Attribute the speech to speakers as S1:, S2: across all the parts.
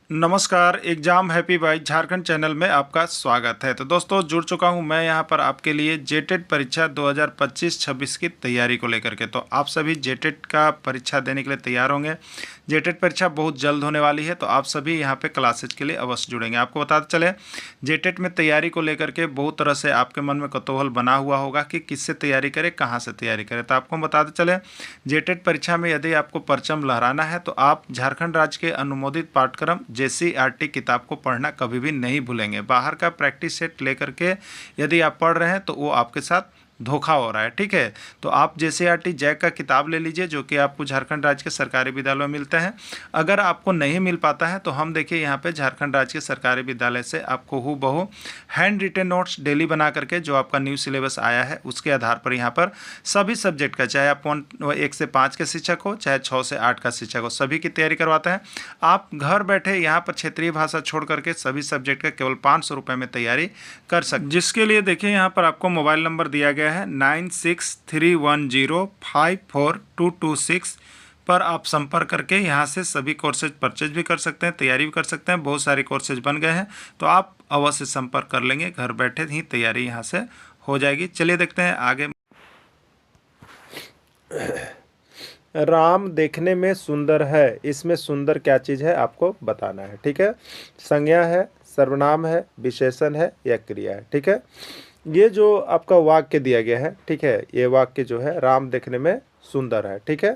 S1: नमस्कार, exam happy by Jharkhand channel में आपका स्वागत है। तो दोस्तों जुड़ चुका हूं मैं यहां पर आपके लिए जेटेट परीक्षा 2025-26 की तैयारी को लेकर के। तो आप सभी जेटेट का परीक्षा देने के लिए तैयार होंगे। जेटेट परीक्षा बहुत जल्द होने वाली है, तो आप सभी यहां पे क्लासेज के लिए अवश्य जुड़ेंगे। आपको बताते चले, जेटेट में तैयारी को लेकर के बहुत तरह से आपके मन में कौतूहल बना हुआ होगा कि किससे तैयारी करें, कहाँ से तैयारी करें। तो आपको बताते चले, जेटेट परीक्षा में यदि आपको परचम लहराना है तो आप झारखंड राज्य के अनुमोदित पाठ्यक्रम JCERT किताब को पढ़ना कभी भी नहीं भूलेंगे। बाहर का प्रैक्टिस सेट लेकर के यदि आप पढ़ रहे हैं तो वो आपके साथ धोखा हो रहा है, ठीक है। तो आप JCERT जैक का किताब ले लीजिए, जो कि आपको झारखंड राज्य के सरकारी विद्यालयों में मिलते हैं। अगर आपको नहीं मिल पाता है तो हम देखिए यहाँ पे झारखंड राज्य के सरकारी विद्यालय से आपको हूबहू हैंड रिटेन नोट्स डेली बना करके, जो आपका न्यू सिलेबस आया है उसके आधार पर यहाँ पर सभी सब्जेक्ट का, चाहे आप 1 से 5 के शिक्षक हो, चाहे 6 से 8 का शिक्षक हो, सभी की तैयारी करवाते हैं। आप घर बैठे यहाँ पर क्षेत्रीय भाषा छोड़ करके सभी सब्जेक्ट का केवल 500 रुपये में तैयारी कर सकते, जिसके लिए देखिए यहाँ पर आपको मोबाइल नंबर दिया गया है 9631054226 पर आप संपर्क करके यहाँ से सभी कोर्सेज परचेज भी कर सकते हैं, तैयारी भी कर सकते हैं। बहुत सारे कोर्सेज बन गए हैं, तो आप अवश्य संपर्क कर लेंगे, घर बैठे ही तैयारी यहाँ से हो जाएगी। चलिए देखते हैं आगे।
S2: राम देखने में सुंदर है, इसमें सुंदर क्या चीज़ है आपको बताना है, ठीक है। संज्ञा है, सर्वनाम है, विशेषण है या क्रिया है, ठीक है। ये जो आपका वाक्य दिया गया है, ठीक है, ये वाक्य जो है राम देखने में सुंदर है, ठीक है।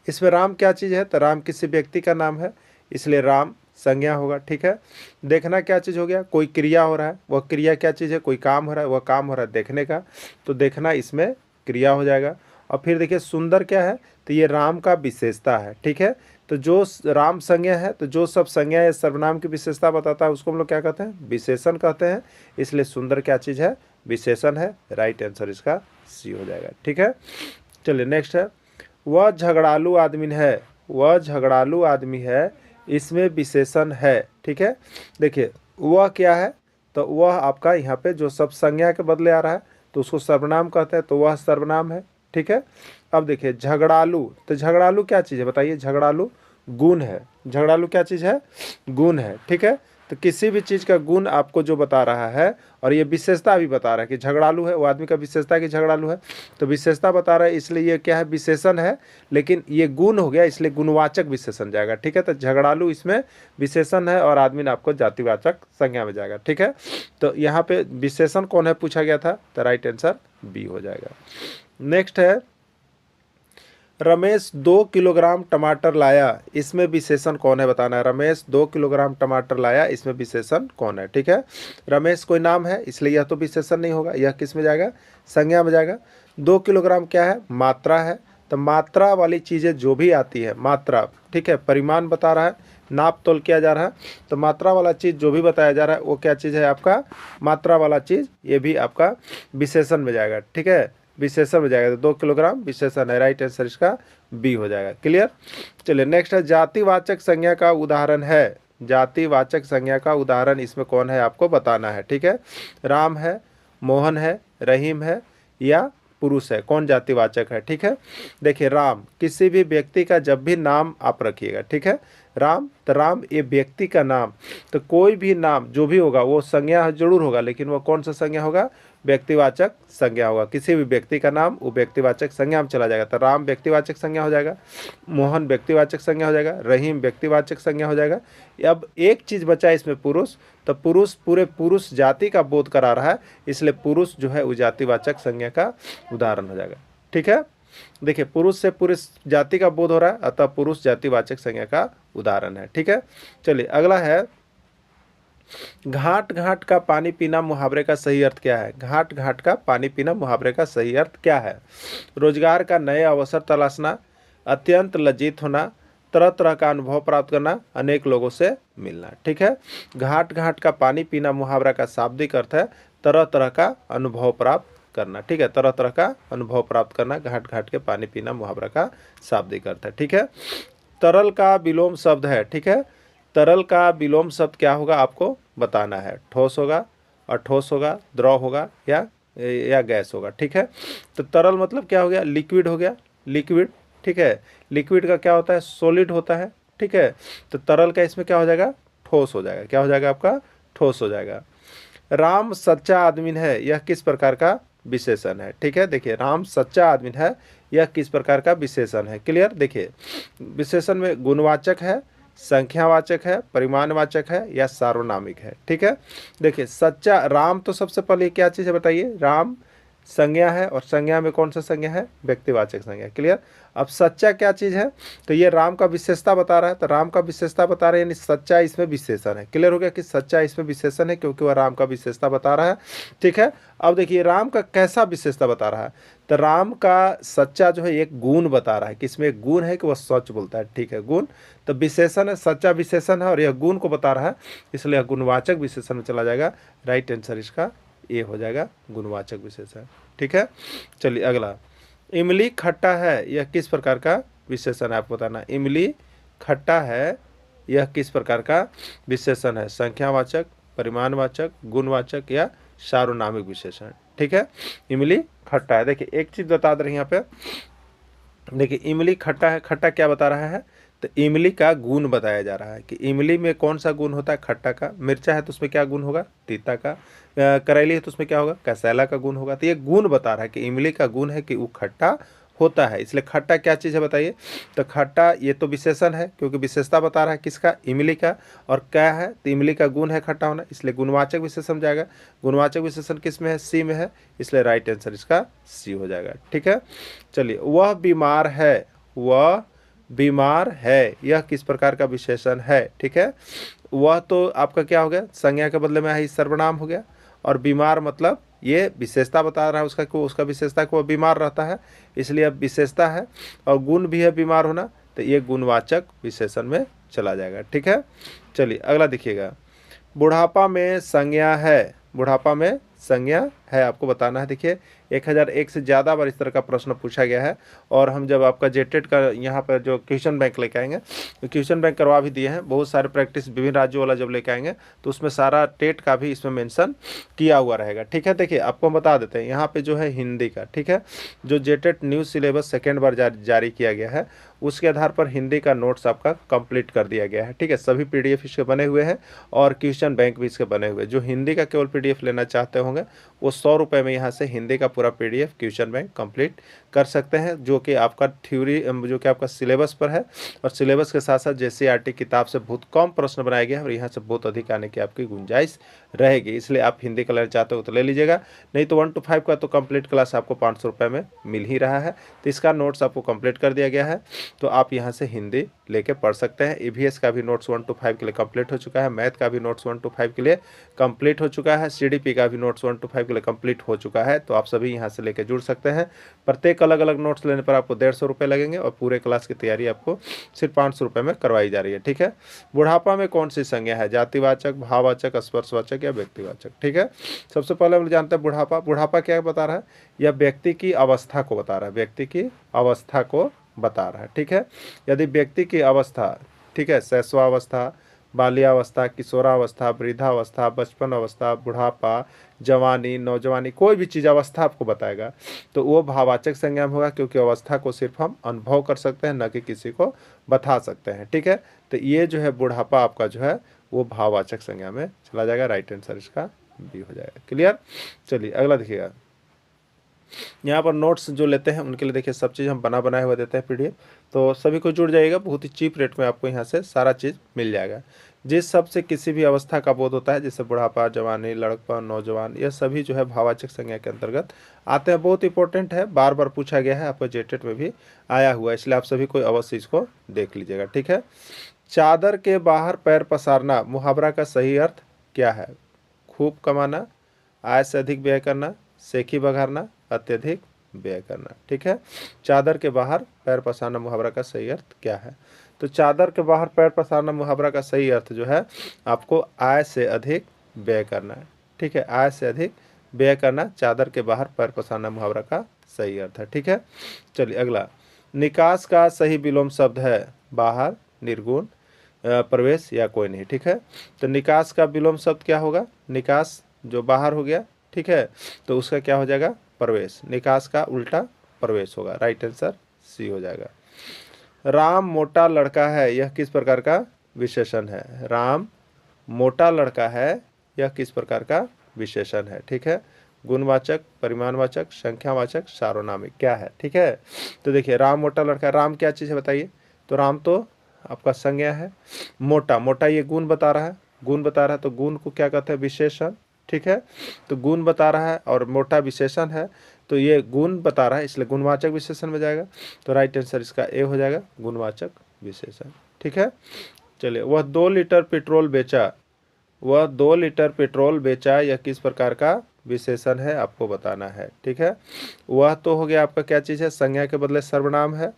S2: इसमें राम क्या चीज़ है, तो राम किसी व्यक्ति का नाम है, इसलिए राम संज्ञा होगा, ठीक है। देखना क्या चीज़ हो गया, कोई क्रिया हो रहा है, वह क्रिया क्या चीज़ है, कोई काम हो रहा है, वह काम हो रहा है देखने का, तो देखना इसमें क्रिया हो जाएगा। और फिर देखिए सुंदर क्या है, तो ये राम का विशेषता है, ठीक है। तो जो राम संज्ञा है, तो जो सब संज्ञा या सर्वनाम की विशेषता बताता है उसको हम लोग क्या कहते हैं, विशेषण कहते हैं। इसलिए सुंदर क्या चीज़ है, विशेषण है। राइट आंसर इसका सी हो जाएगा, ठीक है। चलिए नेक्स्ट है, वह झगड़ालू आदमी है, वह झगड़ालू आदमी है, इसमें विशेषण है, ठीक है। देखिए वह क्या है, तो वह आपका यहाँ पे जो सब संज्ञा के बदले आ रहा है तो उसको सर्वनाम कहते हैं, तो वह सर्वनाम है, ठीक है। अब देखिए झगड़ालू, तो झगड़ालू क्या चीज़ है बताइए, झगड़ालू गुण है। झगड़ालू क्या चीज़ है, गुण है, ठीक है। तो किसी भी चीज़ का गुण आपको जो बता रहा है, और ये विशेषता भी बता रहा है कि झगड़ालू है, वो आदमी का विशेषता कि झगड़ालू है, तो विशेषता बता रहा है, इसलिए ये क्या है, विशेषण है। लेकिन ये गुण हो गया, इसलिए गुणवाचक विशेषण जाएगा, ठीक है। तो झगड़ालू इसमें विशेषण है और आदमी ने आपको जातिवाचक संज्ञा में जाएगा, ठीक है। तो यहाँ पे विशेषण कौन है पूछा गया था, तो राइट आंसर बी हो जाएगा। नेक्स्ट है, रमेश 2 किलोग्राम टमाटर लाया, इसमें विशेषण कौन है बताना है। रमेश 2 किलोग्राम टमाटर लाया, इसमें विशेषण कौन है, ठीक है। रमेश कोई नाम है, इसलिए यह तो विशेषण नहीं होगा, यह किस में जाएगा, संज्ञा में जाएगा। 2 किलोग्राम क्या है, मात्रा है, तो मात्रा वाली चीज़ें जो भी आती है, मात्रा, ठीक है, परिमाण बता रहा है, नाप तोल किया जा रहा है, तो मात्रा वाला चीज़ जो भी बताया जा रहा है वो क्या चीज़ है आपका, मात्रा वाला चीज़, ये भी आपका विशेषण में जाएगा, ठीक है, विशेषण में जाएगा। तो 2 किलोग्राम विशेषण है, राइट आंसर इसका बी हो जाएगा। क्लियर। चलिए नेक्स्ट है, जातिवाचक संज्ञा का उदाहरण है। जातिवाचक संज्ञा का उदाहरण इसमें कौन है आपको बताना है, ठीक है। राम है, मोहन है, रहीम है या पुरुष है, कौन जातिवाचक है, ठीक है। देखिए राम किसी भी व्यक्ति का जब भी नाम आप रखिएगा, ठीक है, राम, तो राम ये व्यक्ति का नाम, तो कोई भी नाम जो भी होगा वो संज्ञा जरूर होगा, लेकिन वो कौन सा संज्ञा होगा, व्यक्तिवाचक संज्ञा होगा। किसी भी व्यक्ति का नाम वो व्यक्तिवाचक संज्ञा में चला जाएगा, तो राम व्यक्तिवाचक संज्ञा हो जाएगा, मोहन व्यक्तिवाचक संज्ञा हो जाएगा, रहीम व्यक्तिवाचक संज्ञा हो जाएगा। अब एक चीज़ बचा है इसमें, पुरुष, तो पुरुष पूरे पुरुष जाति का बोध करा रहा है, इसलिए पुरुष जो है वो जातिवाचक संज्ञा का उदाहरण हो जाएगा, ठीक है। देखिए पुरुष से पुरुष जाति का बोध हो रहा है, अतः पुरुष जातिवाचक संज्ञा का उदाहरण है, ठीक है। चलिए अगला है, घाट घाट का पानी पीना मुहावरे का सही अर्थ क्या है। घाट घाट का पानी पीना मुहावरे का सही अर्थ क्या है। रोजगार का नए अवसर तलाशना, अत्यंत लज्जित होना, तरह तरह का अनुभव प्राप्त करना, अनेक लोगों से मिलना, ठीक है। घाट घाट का पानी पीना मुहावरा का शाब्दिक अर्थ है तरह तरह का अनुभव प्राप्त करना, ठीक है, तरह तरह का अनुभव प्राप्त करना, घाट घाट के पानी पीना मुहावरा का शाब्दिक अर्थ है, ठीक है। तरल का विलोम शब्द है, ठीक है। तरल का विलोम शब्द क्या होगा आपको बताना है, ठोस होगा, अठोस होगा, द्रव होगा या गैस होगा, ठीक है। तो तरल मतलब क्या हो गया, लिक्विड हो गया, लिक्विड, ठीक है। लिक्विड का क्या होता है, सॉलिड होता है, ठीक है। तो तरल का इसमें क्या हो जाएगा, ठोस हो जाएगा। क्या हो जाएगा आपका? ठोस हो जाएगा। राम सच्चा आदमी है, यह किस प्रकार का विशेषण है? ठीक है, देखिए राम सच्चा आदमी है, यह किस प्रकार का विशेषण है? क्लियर? देखिए विशेषण में गुणवाचक है, संख्यावाचक है, परिमाणवाचक है या सार्वनामिक है। ठीक है, देखिए सच्चा राम तो सबसे पहले क्या चीज़ है बताइए? राम संज्ञा है, और संज्ञा में कौन सा संज्ञा है? व्यक्तिवाचक संज्ञा। क्लियर? अब सच्चा क्या चीज़ है? तो ये राम का विशेषता बता रहा है, तो राम का विशेषता बता रहा है यानी सच्चा इसमें विशेषण है। क्लियर हो गया कि सच्चा इसमें विशेषण है क्योंकि वह राम का विशेषता बता रहा है। ठीक है, अब देखिए राम का कैसा विशेषता बता रहा है? तो राम का सच्चा जो है एक गुण बता रहा है कि इसमें एक गुण है कि वह सच बोलता है। ठीक है, गुण तो विशेषण है, सच्चा विशेषण है और यह गुण को बता रहा है, इसलिए गुणवाचक विशेषण में चला जाएगा। राइट आंसर इसका ए हो जाएगा, गुणवाचक विशेषण। ठीक है, चलिए अगला, इमली खट्टा है, यह किस प्रकार का विशेषण है? आपको बताना। इमली खट्टा है, यह किस प्रकार का विशेषण है? संख्यावाचक, परिमाणवाचक, गुणवाचक या सार्वनामिक विशेषण। ठीक है, इमली खट्टा है। देखिए एक चीज बता दे रहे हैं यहाँ पे, देखिए इमली खट्टा है, खट्टा क्या बता रहा है? तो इमली का गुण बताया जा रहा है कि इमली में कौन सा गुण होता है? खट्टा का। मिर्चा है तो उसमें क्या गुण होगा? तीता का। करेली है तो उसमें क्या होगा? कसैला का गुण होगा। तो ये गुण बता रहा है कि इमली का गुण है कि वो खट्टा होता है, इसलिए खट्टा क्या चीज़ है बताइए? तो खट्टा ये तो विशेषण है क्योंकि विशेषता बता रहा है किसका? इमली का। और क्या है? तो इमली का गुण है खट्टा होना, इसलिए गुणवाचक विशेषण जाएगा। गुणवाचक विशेषण किस में है? सी में है, इसलिए राइट आंसर इसका सी हो जाएगा। ठीक है, चलिए वह बीमार है, वह बीमार है, यह किस प्रकार का विशेषण है? ठीक है, वह तो आपका क्या हो गया? संज्ञा के बदले में है, सर्वनाम हो गया। और बीमार मतलब ये विशेषता बता रहा है उसका कि उसका विशेषता को वह बीमार रहता है, इसलिए अब विशेषता है। और गुण भी है बीमार होना, तो ये गुणवाचक विशेषण में चला जाएगा। ठीक है, चलिए अगला देखिएगा, बुढ़ापा में संज्ञा है, बुढ़ापा में संज्ञा है, आपको बताना है। देखिए 1001 से ज़्यादा बार इस तरह का प्रश्न पूछा गया है, और हम जब आपका जेटेट का यहाँ पर जो क्वेश्चन बैंक लेके आएंगे, तो क्वेश्चन बैंक करवा भी दिए हैं, बहुत सारे प्रैक्टिस विभिन्न राज्यों वाला जब लेके आएंगे तो उसमें सारा टेट का भी इसमें मेंशन किया हुआ रहेगा। ठीक है, देखिए आपको हम बता देते हैं, यहाँ पे जो है हिंदी का, ठीक है, जो जेटेट न्यू सिलेबस सेकेंड बार जारी किया गया है, उसके आधार पर हिंदी का नोट्स आपका कंप्लीट कर दिया गया है। ठीक है, सभी PDF इसके बने हुए हैं और क्वेश्चन बैंक भी इसके बने हुए हैं। जो हिंदी का केवल PDF लेना चाहते होंगे वो 100 रुपये में यहाँ से हिंदी का पूरा PDF क्वेश्चन बैंक कंप्लीट कर सकते हैं, जो कि आपका थ्योरी जो कि आपका सिलेबस पर है, और सिलेबस के साथ साथ JCERT किताब से बहुत कम प्रश्न बनाए गए हैं और यहाँ से बहुत अधिक आने की आपकी गुंजाइश रहेगी। इसलिए आप हिंदी का लेना चाहते हो तो ले लीजिएगा, नहीं तो 1 to 5 का तो कंप्लीट क्लास आपको 500 रुपये में मिल ही रहा है। तो इसका नोट्स आपको कंप्लीट कर दिया गया है, तो आप यहाँ से हिंदी लेके पढ़ सकते हैं। EVS का भी नोट्स 1 to 5 के लिए कंप्लीट हो चुका है, मैथ का भी नोट्स 1 to 5 के लिए कंप्लीट हो चुका है, CDP का भी नोट्स 1 to 5 के लिए कंप्लीट हो चुका है। तो आप सभी यहाँ से लेके जुड़ सकते हैं। प्रत्येक अलग अलग नोट्स लेने पर आपको 150 रुपये लगेंगे और पूरे क्लास की तैयारी आपको सिर्फ 500 रुपये में करवाई जा रही है। ठीक है, बुढ़ापा में कौन सी संज्ञा है? जातिवाचक, भाववाचक, स्पर्शवाचक या व्यक्तिवाचक? ठीक है, सबसे पहले हम जानते हैं बुढ़ापा। बुढ़ापा क्या बता रहा है? यह व्यक्ति की अवस्था को बता रहा है, व्यक्ति की अवस्था को बता रहा है। ठीक है, यदि व्यक्ति की अवस्था, ठीक है, शैशवावस्था, बाल्यावस्था, किशोरावस्था, वृद्धावस्था, बचपन अवस्था, बुढ़ापा, जवानी, नौजवानी, कोई भी चीज़ अवस्था आपको बताएगा तो वो भाववाचक संज्ञा में होगा, क्योंकि अवस्था को सिर्फ हम अनुभव कर सकते हैं, न कि किसी को बता सकते हैं। ठीक है, तो ये जो है बुढ़ापा आपका जो है वो भाववाचक संज्ञा में चला जाएगा। राइट आंसर इसका बी हो जाएगा। क्लियर, चलिए अगला देखिएगा, यहाँ पर नोट्स जो लेते हैं उनके लिए देखिए सब चीज़ हम बनाए हुए देते हैं PDF, तो सभी को जुड़ जाइएगा, बहुत ही चीप रेट में आपको यहाँ से सारा चीज़ मिल जाएगा। जिस सब से किसी भी अवस्था का बोध होता है, जैसे बुढ़ापा, जवानी, लड़कपन, नौजवान, यह सभी जो है भाववाचक संज्ञा के अंतर्गत आते हैं। बहुत इंपॉर्टेंट है, बार बार पूछा गया है, आपको जेटेट में भी आया हुआ है, इसलिए आप सभी को अवश्य इसको देख लीजिएगा। ठीक है, चादर के बाहर पैर पसारना, मुहावरा का सही अर्थ क्या है? खूब कमाना, आय से अधिक व्यय करना, सेखी बघारना, अत्यधिक व्यय करना। ठीक है, चादर के बाहर पैर पसारना मुहावरा का सही अर्थ क्या है? तो चादर के बाहर पैर पसारना मुहावरा का सही अर्थ जो है आपको आय से अधिक व्यय करना है। ठीक है, आय से अधिक व्यय करना चादर के बाहर पैर पसारना मुहावरा का सही अर्थ है। ठीक है, चलिए अगला, निकास का सही विलोम शब्द है बाहर, निर्गुण, प्रवेश या कोई नहीं। ठीक है, तो निकास का विलोम शब्द क्या होगा? निकास जो बाहर हो गया, ठीक है, तो उसका क्या हो जाएगा? प्रवेश। निकास का उल्टा प्रवेश होगा। राइट आंसर सी हो जाएगा। राम मोटा लड़का है, यह किस प्रकार का विशेषण है? राम मोटा लड़का है, यह किस प्रकार का विशेषण है? ठीक है, गुणवाचक, परिमाणवाचक, संख्यावाचक, सार्वनामिक क्या है? ठीक है, तो देखिए राम मोटा लड़का, राम क्या चीज़ है बताइए? तो राम तो आपका संज्ञा है। मोटा, मोटा ये गुण बता रहा है, गुण बता रहा है, तो गुण को क्या कहते हैं? विशेषण। ठीक है, तो गुण बता रहा है और मोटा विशेषण है, तो ये गुण बता रहा है, इसलिए गुणवाचक विशेषण में जाएगा। तो राइट आंसर इसका ए हो जाएगा, गुणवाचक विशेषण। ठीक है, चलिए, वह 2 लीटर पेट्रोल बेचा, वह 2 लीटर पेट्रोल बेचा, यह किस प्रकार का विशेषण है आपको बताना है। ठीक है, वह तो हो गया आपका क्या चीज़ है? संज्ञा के बदले सर्वनाम है।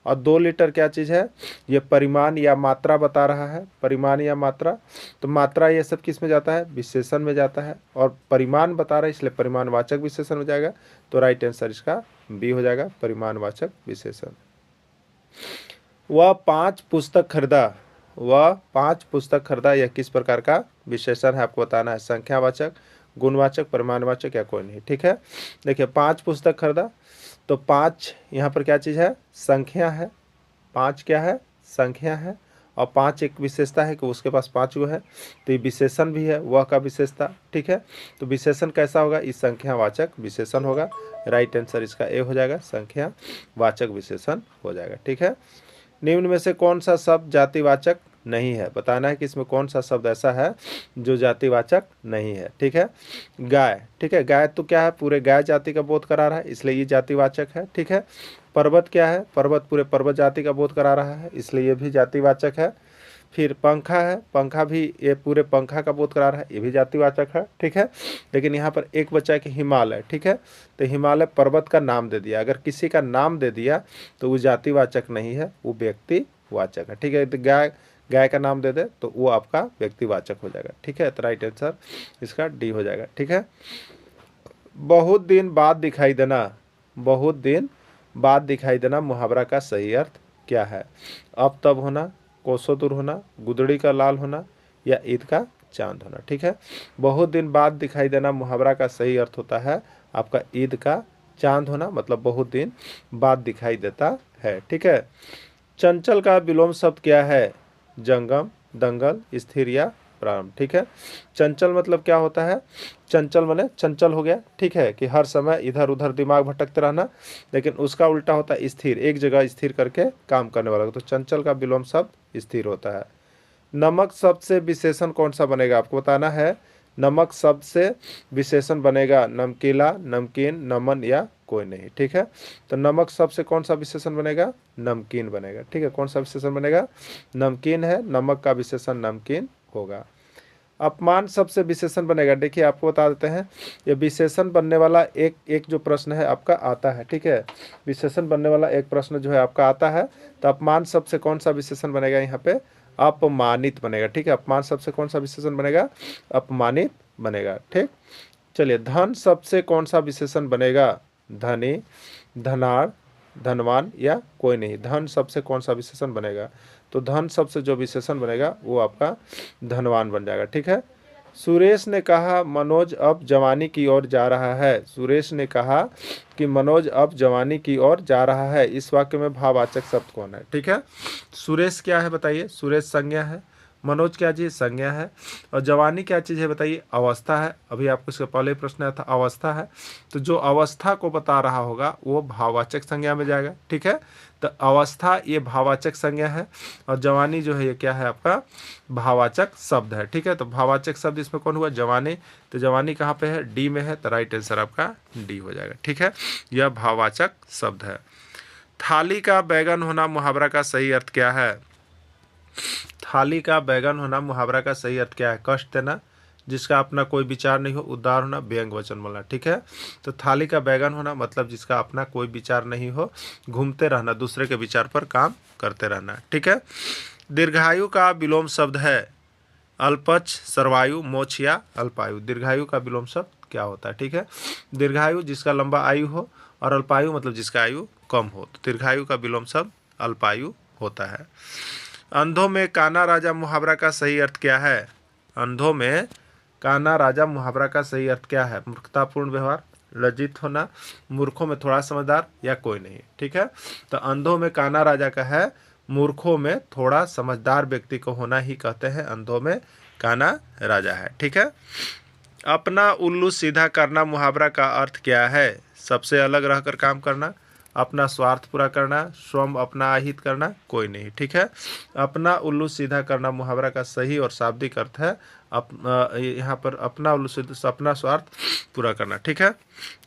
S2: और 2 लीटर क्या चीज़ है? ये परिमाण या मात्रा बता रहा है, परिमाण या मात्रा। तो मात्रा ये सब किस में जाता है? विशेषण में जाता है। और परिमाण बता रहा है, इसलिए परिमाणवाचक विशेषण में जाएगा। तो राइट आंसर इसका बी हो जाएगा, परिमाणवाचक विशेषण। वह 5 पुस्तक खरीदा, वह 5 पुस्तक खरीदा, यह किस प्रकार का विशेषण है आपको बताना है? संख्यावाचक, गुणवाचक, परिमाणवाचक या कोई नहीं। ठीक है, देखिए 5 पुस्तक खरीदा, तो 5 यहाँ पर क्या चीज़ है? संख्या है। 5 क्या है? संख्या है। और 5 एक विशेषता है कि उसके पास 5 गो है, तो ये विशेषण भी है, वह का विशेषता। ठीक है, तो विशेषण कैसा होगा? इस संख्यावाचक विशेषण होगा। राइट आंसर इसका ए हो जाएगा, संख्यावाचक विशेषण हो जाएगा। ठीक है, निम्न में से कौन सा शब्द जातिवाचक नहीं है? बताना है कि इसमें कौन सा शब्द ऐसा है जो जातिवाचक नहीं है। ठीक है, गाय, ठीक है, गाय तो क्या है? पूरे गाय जाति का बोध करा रहा है, इसलिए ये जातिवाचक है। ठीक है, पर्वत क्या है? पर्वत पूरे पर्वत जाति का बोध करा रहा है, इसलिए ये भी जातिवाचक है। फिर पंखा है, पंखा भी ये पूरे पंखा का बोध करा रहा है, ये भी जातिवाचक है। ठीक है, लेकिन यहाँ पर एक बचा है कि हिमालय। ठीक है, तो हिमालय पर्वत का नाम दे दिया, अगर किसी का नाम दे दिया तो वो जातिवाचक नहीं है, वो व्यक्तिवाचक है। ठीक है, तो गाय, गाय का नाम दे दे तो वो आपका व्यक्तिवाचक हो जाएगा। ठीक है, तो राइट आंसर इसका डी हो जाएगा। ठीक है, बहुत दिन बाद दिखाई देना, बहुत दिन बाद दिखाई देना मुहावरा का सही अर्थ क्या है? अब तब होना, कोसों दूर होना, गुदड़ी का लाल होना या ईद का चांद होना। ठीक है, बहुत दिन बाद दिखाई देना मुहावरा का सही अर्थ होता है आपका ईद का चांद होना, मतलब बहुत दिन बाद दिखाई देता है। ठीक है, चंचल का विलोम शब्द क्या है? जंगम, दंगल, स्थिर या प्रारंभ। ठीक है, चंचल मतलब क्या होता है? चंचल माने चंचल हो गया। ठीक है, कि हर समय इधर उधर दिमाग भटकते रहना, लेकिन उसका उल्टा होता है स्थिर, एक जगह स्थिर करके काम करने वाला। तो चंचल का विलोम शब्द स्थिर होता है। नमक शब्द से विशेषण कौन सा बनेगा आपको बताना है? नमक शब्द से विशेषण बनेगा नमकीला, नमकीन, नमन या कोई नहीं। ठीक है, तो नमक शब्द से कौन सा विशेषण बनेगा? नमकीन बनेगा। ठीक है, कौन सा विशेषण बनेगा? नमकीन है, नमक का विशेषण नमकीन होगा। अपमान शब्द से विशेषण बनेगा, देखिए आपको बता देते हैं, ये विशेषण बनने वाला एक एक जो प्रश्न है आपका आता है। ठीक है, विशेषण बनने वाला एक प्रश्न जो है आपका आता है, तो अपमान शब्द से कौन सा विशेषण बनेगा? यहाँ पे अपमानित बनेगा। ठीक है, अपमान शब्द से कौन सा विशेषण बनेगा? अपमानित बनेगा। ठीक, चलिए, धन शब्द से कौन सा विशेषण बनेगा? धनी, धनाढ़, धनवान या कोई नहीं। धन शब्द से कौन सा विशेषण बनेगा? तो धन शब्द से जो विशेषण बनेगा वो आपका धनवान बन जाएगा। ठीक है, सुरेश ने कहा मनोज अब जवानी की ओर जा रहा है, सुरेश ने कहा कि मनोज अब जवानी की ओर जा रहा है, इस वाक्य में भाववाचक शब्द कौन है? ठीक है, सुरेश क्या है बताइए? सुरेश संज्ञा है, मनोज क्या चीज़? संज्ञा है, और जवानी क्या चीज़ है बताइए? अवस्था है। अभी आपको इसका पहले प्रश्न आया था, अवस्था है, तो जो अवस्था को बता रहा होगा वो भाववाचक संज्ञा में जाएगा। ठीक है, तो अवस्था ये भाववाचक संज्ञा है, और जवानी जो है ये क्या है आपका? भाववाचक शब्द है। ठीक है, तो भाववाचक शब्द इसमें कौन हुआ? जवानी। तो जवानी कहाँ पे है? डी में है, तो राइट आंसर आपका डी हो जाएगा। ठीक है, यह भाववाचक शब्द है। थाली का बैगन होना मुहावरा का सही अर्थ क्या है? थाली का बैगन होना मुहावरा का सही अर्थ क्या है? कष्ट देना, जिसका अपना कोई विचार नहीं हो, उदार होना, व्यंग वचन बोलना। ठीक है, तो थाली का बैगन होना मतलब जिसका अपना कोई विचार नहीं हो, घूमते रहना, दूसरे के विचार पर काम करते रहना। ठीक है, दीर्घायु का विलोम शब्द है अल्पच, सर्वायु, मोक्ष या अल्पायु। दीर्घायु का विलोम शब्द क्या होता है? ठीक है, दीर्घायु जिसका लंबा आयु हो, और अल्पायु मतलब जिसका आयु कम हो। तो दीर्घायु का विलोम शब्द अल्पायु होता है। अंधों में काना राजा मुहावरा का सही अर्थ क्या है? अंधों में काना राजा मुहावरा का सही अर्थ क्या है? मूर्खतापूर्ण व्यवहार, लज्जित होना, मूर्खों में थोड़ा समझदार या कोई नहीं। ठीक है, तो अंधों में काना राजा का है मूर्खों में थोड़ा समझदार व्यक्ति को होना ही कहते हैं, अंधों में काना राजा है। ठीक है। अपना उल्लू सीधा करना मुहावरा का अर्थ क्या है? सबसे अलग रहकर काम करना, अपना स्वार्थ पूरा करना, स्वयं अपना अहित करना, कोई नहीं। ठीक है। अपना उल्लू सीधा करना मुहावरा का सही और शाब्दिक अर्थ है यहाँ पर अपना उल्लू सीधा, अपना स्वार्थ पूरा करना। ठीक है।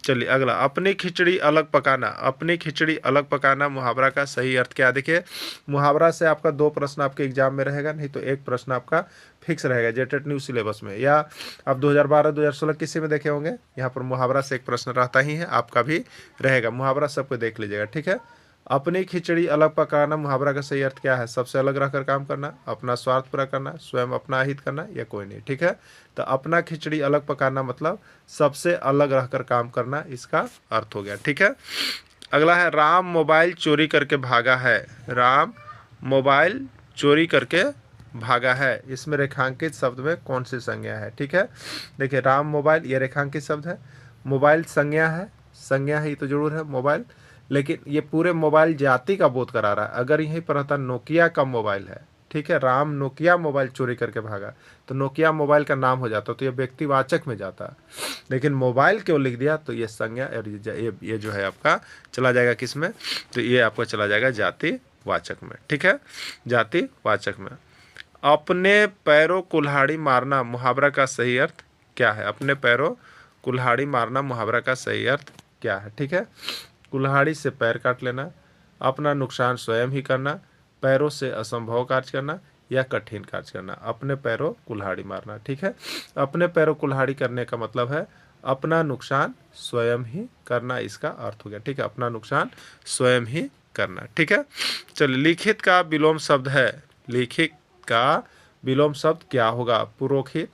S2: चलिए अगला, अपनी खिचड़ी अलग पकाना। अपनी खिचड़ी अलग पकाना मुहावरा का सही अर्थ क्या? देखिए, मुहावरा से आपका 2 प्रश्न आपके एग्जाम में रहेगा, नहीं तो 1 प्रश्न आपका फिक्स रहेगा जेटेट न्यू सिलेबस में, या आप 2012-2016 किसी में देखे होंगे, यहाँ पर मुहावरा से 1 प्रश्न रहता ही है, आपका भी रहेगा। मुहावरा सबको देख लीजिएगा। ठीक है। अपनी खिचड़ी अलग पकाना मुहावरा का सही अर्थ क्या है? सबसे अलग रहकर काम करना, अपना स्वार्थ पूरा करना, स्वयं अपना हित करना, या कोई नहीं। ठीक है। तो अपना खिचड़ी अलग पकाना मतलब सबसे अलग रहकर काम करना, इसका अर्थ हो गया। ठीक है। अगला है, राम मोबाइल चोरी करके भागा है। राम मोबाइल चोरी करके भागा है, इसमें रेखांकित शब्द में कौन सी संज्ञा है? ठीक है। देखिए, राम मोबाइल ये रेखांकित शब्द है, मोबाइल संज्ञा है, संज्ञा है ये तो जरूर है मोबाइल, लेकिन ये पूरे मोबाइल जाति का बोध करा रहा है। अगर यहीं पर रहता नोकिया का मोबाइल है, ठीक है, राम नोकिया मोबाइल चोरी करके भागा, तो नोकिया मोबाइल का नाम हो जाता, तो ये व्यक्तिवाचक में जाता, लेकिन मोबाइल क्यों लिख दिया, तो ये संज्ञा और ये जो है आपका चला जाएगा किस में? तो ये आपका चला जाएगा जातिवाचक में। ठीक है। जातिवाचक में। अपने पैरों कुल्हाड़ी मारना मुहावरा का सही अर्थ क्या है? अपने पैरों कुल्हाड़ी मारना मुहावरा का सही अर्थ क्या है? ठीक है। कुल्हाड़ी से पैर काट लेना, अपना नुकसान स्वयं ही करना, पैरों से असंभव कार्य करना, या कठिन कार्य करना। अपने पैरों कुल्हाड़ी मारना। ठीक है। अपने पैरों कुल्हाड़ी करने का मतलब है अपना नुकसान स्वयं ही करना, इसका अर्थ हो गया। ठीक है। अपना नुकसान स्वयं ही करना। ठीक है। चलिए, लिखित का विलोम शब्द है। लिखित का विलोम शब्द क्या होगा? पुरोहित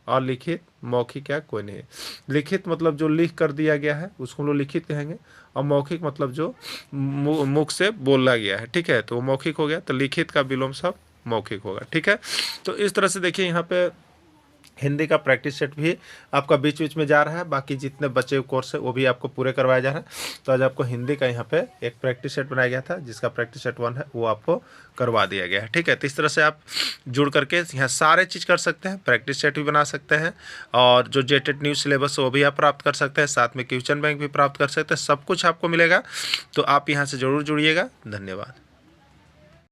S2: और लिखित, मौखिक, या कोई नहीं। लिखित मतलब जो लिख कर दिया गया है उसको हम लोग लिखित कहेंगे, और मौखिक मतलब जो मुख से बोला गया है। ठीक है। तो वो मौखिक हो गया, तो लिखित का विलोम शब्द मौखिक होगा। ठीक है। तो इस तरह से देखिए, यहाँ पे हिंदी का प्रैक्टिस सेट भी आपका बीच बीच में जा रहा है, बाकी जितने बचे हुए कोर्स है वो भी आपको पूरे करवाया जा रहा है। तो आज आपको हिंदी का यहाँ पे एक प्रैक्टिस सेट बनाया गया था, जिसका प्रैक्टिस सेट 1 है वो आपको करवा दिया गया है। ठीक है। तो इस तरह से आप जुड़ करके यहाँ सारे चीज़ कर सकते हैं, प्रैक्टिस सेट भी बना सकते हैं, और जो जेटेट न्यू सिलेबस है वो भी आप प्राप्त कर सकते हैं, साथ में क्वेश्चन बैंक भी प्राप्त कर सकते हैं। सब कुछ आपको मिलेगा, तो आप यहाँ से ज़रूर जुड़िएगा। धन्यवाद।